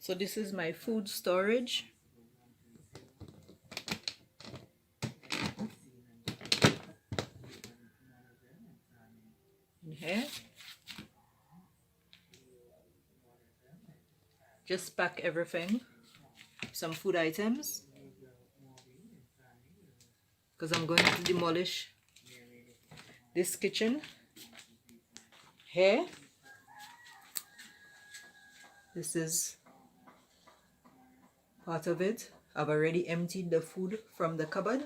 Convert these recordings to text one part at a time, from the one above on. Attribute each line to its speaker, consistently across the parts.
Speaker 1: So this is my food storage. In here. Just pack everything. Some food items. Because I'm going to demolish this kitchen. Here. This is part of it. I've already emptied the food from the cupboard.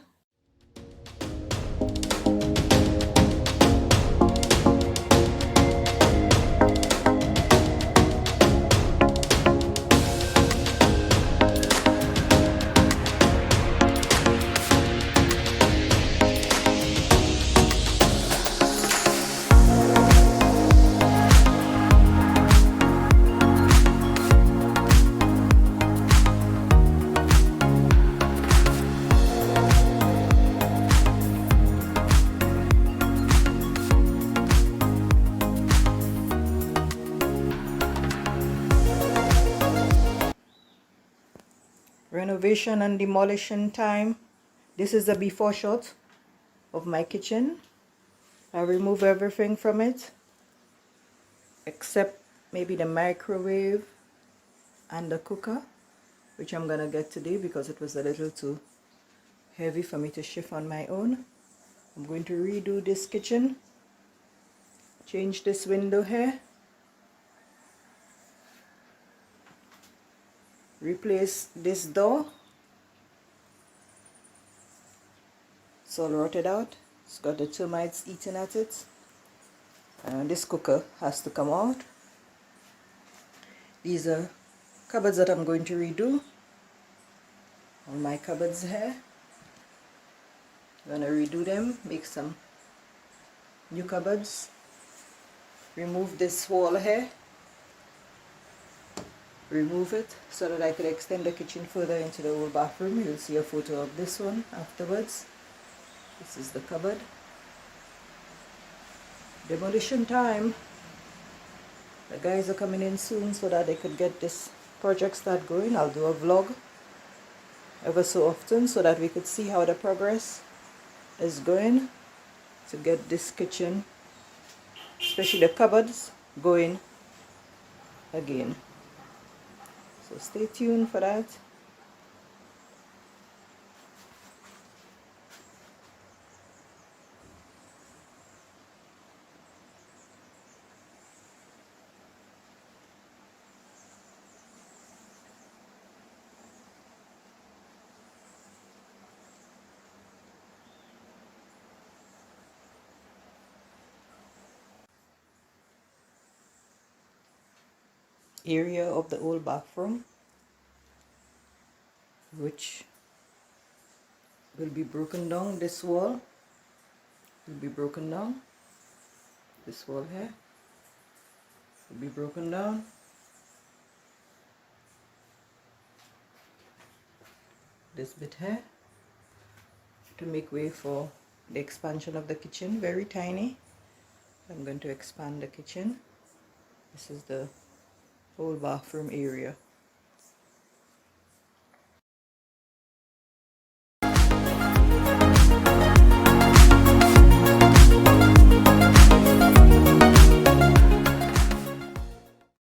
Speaker 1: Renovation and demolition time. This is the before shot of my kitchen. I remove everything from it except maybe the microwave and the cooker, which I'm gonna get today because it was a little too heavy for me to shift on my own. I'm going to redo this kitchen, change this window here, replace this door. It's all rotted out. It's got the termites eating at it. This cooker has to come out. These are cupboards that I'm going to redo. All my cupboards here. I'm going to redo them, make some new cupboards. Remove this wall here. Remove it so that I could extend the kitchen further into the old bathroom. You'll see a photo of this one afterwards. This is the cupboard. Demolition time. The guys are coming in soon so that they could get this project start going. I'll do a vlog ever so often so that we could see how the progress is going to get this kitchen, especially the cupboards, going again. So stay tuned for that. Area of the old bathroom, which will be broken down. This wall will be broken down. This wall here will be broken down. This bit here to make way for the expansion of the kitchen. Very tiny. I'm going to expand the kitchen. This is the whole bathroom area.